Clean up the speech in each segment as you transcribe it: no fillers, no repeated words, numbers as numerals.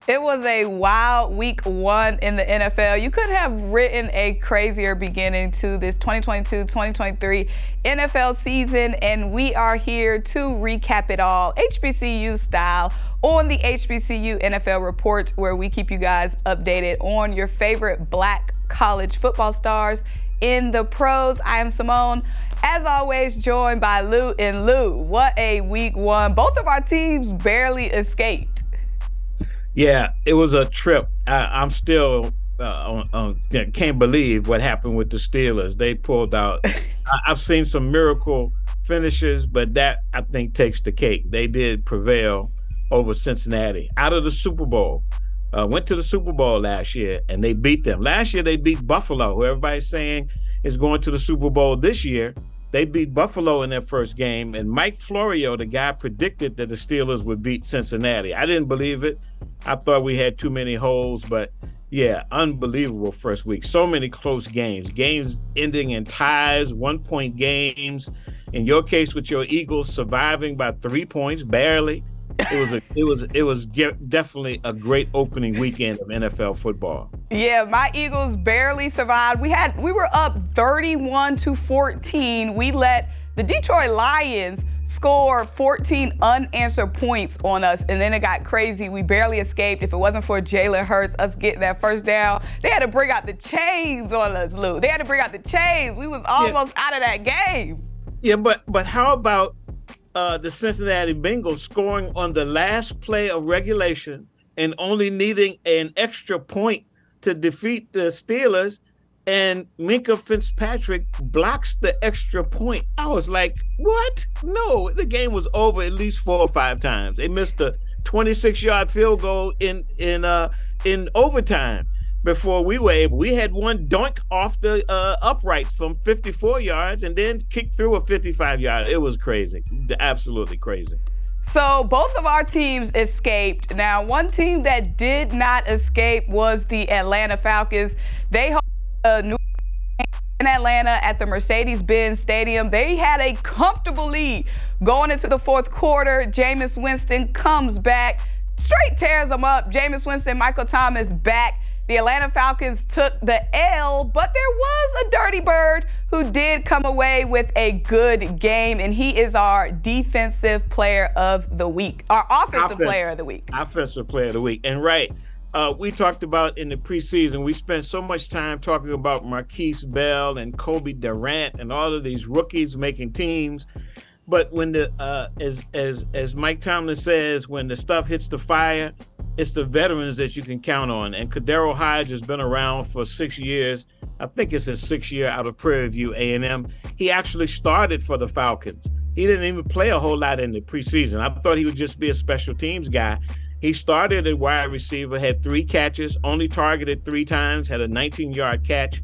It was a wild week one in the NFL. You couldn't have written a crazier beginning to this 2022-2023 NFL season, and we are here to recap it all, HBCU style, on the HBCU NFL Report, where we keep you guys updated on your favorite Black college football stars in the pros. I am Symone, as always, joined by Lou. And Lou, what a week one. Both of our teams barely escaped. Yeah, it was a trip. I'm still can't believe what happened with the Steelers. They pulled out. I've seen some miracle finishes, but that, I think, takes the cake. They did prevail over Cincinnati out of the Super Bowl. Went to the Super Bowl last year, and they beat them. Last year, they beat Buffalo, who everybody's saying is going to the Super Bowl this year. They beat Buffalo in their first game, and Mike Florio, the guy, predicted that the Steelers would beat Cincinnati. I didn't believe it. I thought we had too many holes, but yeah, unbelievable first week. So many close games ending in ties, 1-point games. In your case with your Eagles surviving by 3 points, barely. It was definitely a great opening weekend of NFL football. Yeah, my Eagles barely survived. We were up 31-14. We let the Detroit Lions score 14 unanswered points on us, and then it got crazy. We barely escaped. If it wasn't for Jalen Hurts, us getting that first down, they had to bring out the chains on us, Lou. They had to bring out the chains. We was almost out of that game. Yeah, but how about the Cincinnati Bengals scoring on the last play of regulation and only needing an extra point to defeat the Steelers, and Minkah Fitzpatrick blocks the extra point? I was like, what? No, the game was over at least 4 or 5 times. They missed a 26-yard field goal in overtime before we were able. We had one doink off the uprights from 54 yards and then kicked through a 55-yard. It was crazy, absolutely crazy. So both of our teams escaped. Now, one team that did not escape was the Atlanta Falcons. They hosted a new in Atlanta at the Mercedes-Benz Stadium. They had a comfortable lead going into the fourth quarter. Jameis Winston comes back, straight tears them up. Jameis Winston, Michael Thomas back. The Atlanta Falcons took the L, but there was a dirty bird who did come away with a good game, and he is our defensive player of the week, our offensive player of the week. Offensive player of the week. And right, we talked about in the preseason, we spent so much time talking about Marquise Bell and Kobe Durant and all of these rookies making teams. But when as Mike Tomlin says, when the stuff hits the fire, it's the veterans that you can count on. And Kadero Hodge has been around for 6 years. I think it's his 6th year out of Prairie View A&M. He actually started for the Falcons. He didn't even play a whole lot in the preseason. I thought he would just be a special teams guy. He started at wide receiver, had 3 catches, only targeted 3 times, had a 19-yard catch,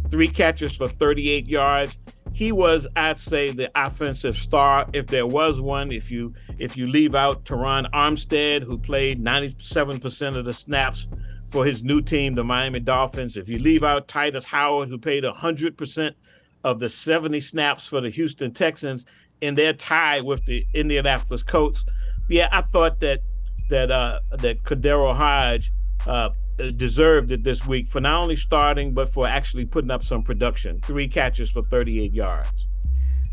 3 catches for 38 yards. He was, I'd say, the offensive star, if there was one. If you leave out Teron Armstead, who played 97% of the snaps for his new team, the Miami Dolphins. If you leave out Titus Howard, who played 100% of the 70 snaps for the Houston Texans, in their tie with the Indianapolis Colts. Yeah, I thought that Kadero Hodge deserved it this week for not only starting, but for actually putting up some production. 3 catches for 38 yards.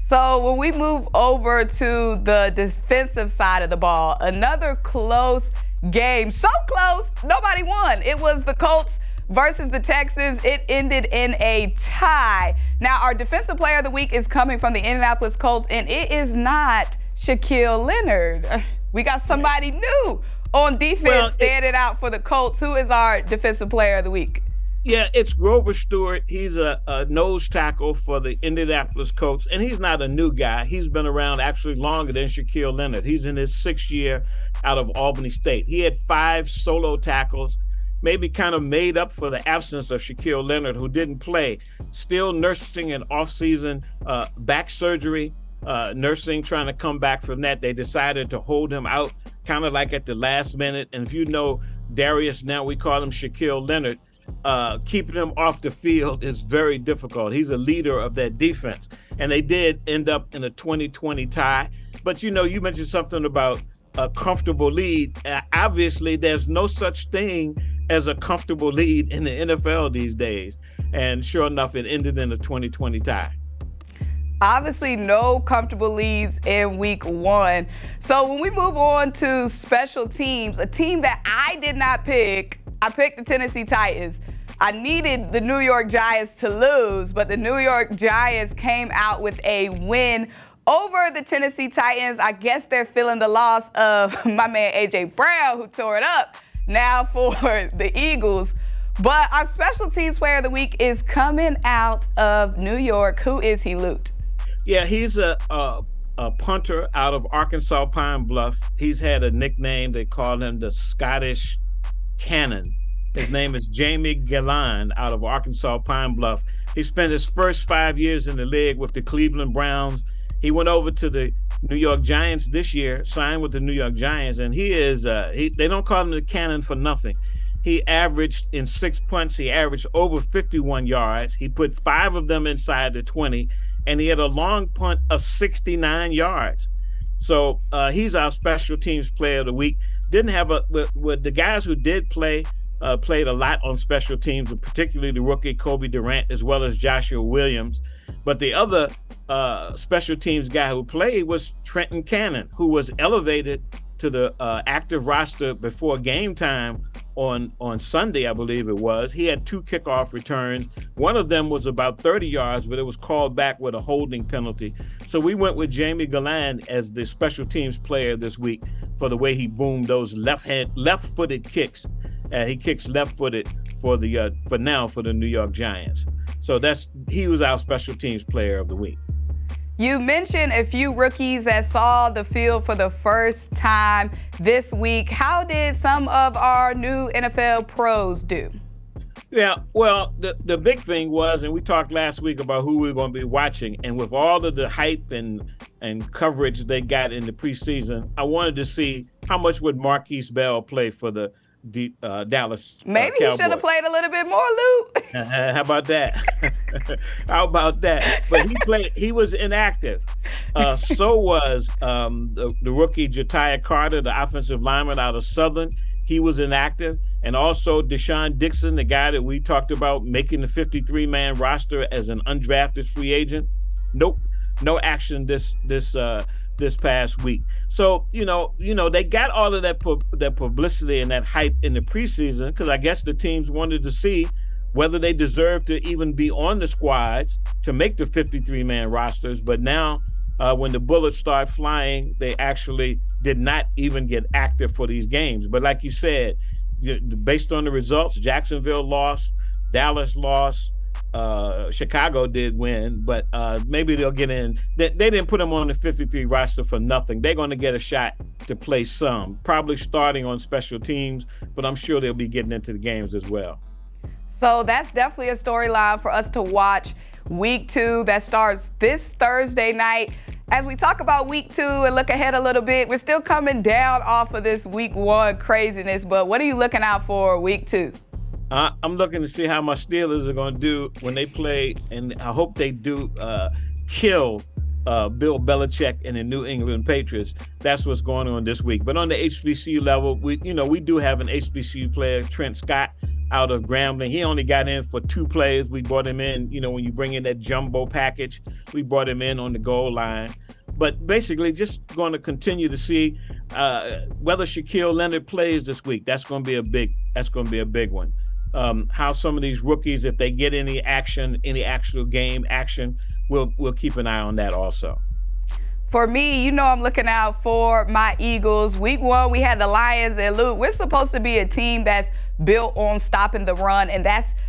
So when we move over to the defensive side of the ball, another close game. So close, nobody won. It was the Colts versus the Texans. It ended in a tie. Now, our defensive player of the week is coming from the Indianapolis Colts, and it is not Shaquille Leonard. We got somebody new on defense standing out for the Colts. Who is our defensive player of the week? Yeah, it's Grover Stewart. He's a nose tackle for the Indianapolis Colts, and he's not a new guy. He's been around actually longer than Shaquille Leonard. He's in his 6th year out of Albany State. He had 5 solo tackles, maybe kind of made up for the absence of Shaquille Leonard, who didn't play. Still nursing an off-season back surgery, trying to come back from that. They decided to hold him out kind of like at the last minute. And if you know Darius, now we call him Shaquille Leonard, keeping him off the field is very difficult. He's a leader of that defense. And they did end up in a 20-20 tie. But, you know, you mentioned something about a comfortable lead. Obviously, there's no such thing as a comfortable lead in the NFL these days. And sure enough, it ended in a 20-20 tie. Obviously, no comfortable leads in week one. So when we move on to special teams, a team that I did not pick, I picked the Tennessee Titans. I needed the New York Giants to lose, but the New York Giants came out with a win over the Tennessee Titans. I guess they're feeling the loss of my man A.J. Brown, who tore it up now for the Eagles. But our special teams player of the week is coming out of New York. Who is he, Lute? Yeah, he's a punter out of Arkansas Pine Bluff. He's had a nickname. They call him the Scottish Cannon. His name is Jamie Gillan out of Arkansas Pine Bluff. He spent his first 5 years in the league with the Cleveland Browns. He went over to the New York Giants this year, signed with the New York Giants, and he is they don't call him the Cannon for nothing. He averaged in 6 punts, he averaged over 51 yards. He put 5 of them inside the 20, and he had a long punt of 69 yards. So he's our special teams player of the week. Didn't have with the guys who did play, played a lot on special teams, particularly the rookie Kobe Durant, as well as Joshua Williams. But the other special teams guy who played was Trenton Cannon, who was elevated to the active roster before game time on Sunday, I believe it was. He had 2 kickoff returns. One of them was about 30 yards, but it was called back with a holding penalty. So we went with Jamie Gillan as the special teams player this week for the way he boomed those left-footed kicks. He kicks left-footed for the New York Giants. So he was our special teams player of the week. You mentioned a few rookies that saw the field for the first time this week. How did some of our new NFL pros do? Yeah, well, the big thing was, and we talked last week about who we were going to be watching, and with all of the hype and coverage they got in the preseason, I wanted to see how much would Marquise Bell play for the Dallas Maybe Cowboys. He should have played a little bit more, Luke. How about that? How about that? But he was inactive. So was the rookie Ja'Tyre Carter, the offensive lineman out of Southern. He was inactive. And also Deshaun Dixon, the guy that we talked about making the 53-man roster as an undrafted free agent. Nope, no action this past week. So, they got all of that publicity and that hype in the preseason because I guess the teams wanted to see whether they deserved to even be on the squads to make the 53-man rosters. But now when the bullets start flying, they actually did not even get active for these games. But like you said, based on the results, Jacksonville lost, Dallas lost, Chicago did win, but maybe they'll get in. They didn't put them on the 53 roster for nothing. They're going to get a shot to play some, probably starting on special teams, but I'm sure they'll be getting into the games as well. So that's definitely a storyline for us to watch week 2 that starts this Thursday night. As we talk about week 2 and look ahead a little bit, we're still coming down off of this week 1 craziness, but what are you looking out for week 2? I'm looking to see how my Steelers are going to do when they play, and I hope they do kill Bill Belichick and the New England Patriots. That's what's going on this week. But on the HBCU level, we do have an HBCU player, Trent Scott, out of Grambling. He only got in for 2 plays. We brought him in, when you bring in that jumbo package, we brought him in on the goal line. But basically, just going to continue to see whether Shaquille Leonard plays this week. That's going to be a big one. How some of these rookies, if they get any action, any actual game action, we'll keep an eye on that also. For me, I'm looking out for my Eagles. Week 1, we had the Lions, and Luke, we're supposed to be a team that's built on stopping the run, and that's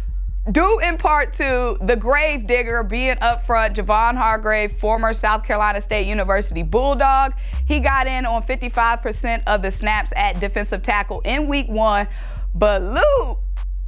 due in part to the grave digger being up front, Javon Hargrave, former South Carolina State University Bulldog. He got in on 55% of the snaps at defensive tackle in week 1. But Luke,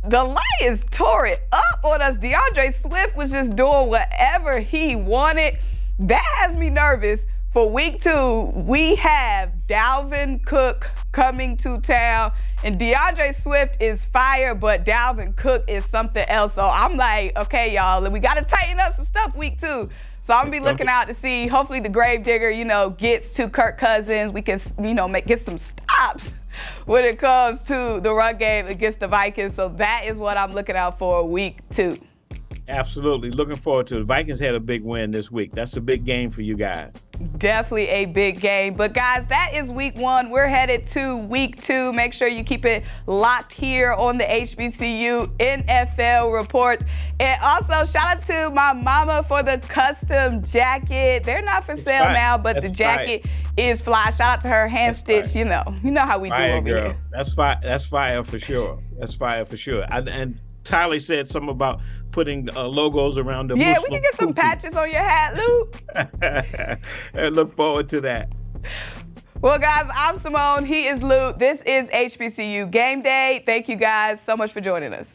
the Lions tore it up on us. DeAndre Swift was just doing whatever he wanted. That has me nervous. For week 2, we have Dalvin Cook coming to town, and DeAndre Swift is fire, but Dalvin Cook is something else. So I'm like, okay, y'all, we got to tighten up some stuff week 2. So I'm going to be looking out to see, hopefully the Gravedigger, gets to Kirk Cousins. We can, get some stops when it comes to the run game against the Vikings. So that is what I'm looking out for week 2. Absolutely. Looking forward to it. The Vikings had a big win this week. That's a big game for you guys. Definitely a big game. But guys, that is week 1. We're headed to week 2. Make sure you keep it locked here on the HBCU NFL Report. And also, shout out to my mama for the custom jacket. They're not for sale now, but the jacket is fly. Shout out to her, hand stitched. You know how we do over here. That's fire for sure. That's fire for sure. And Tyler said something about putting logos around the Muslim. We can get some patches on your hat, Luke. I look forward to that. Well, guys, I'm Symone. He is Luke. This is HBCU Game Day. Thank you guys so much for joining us.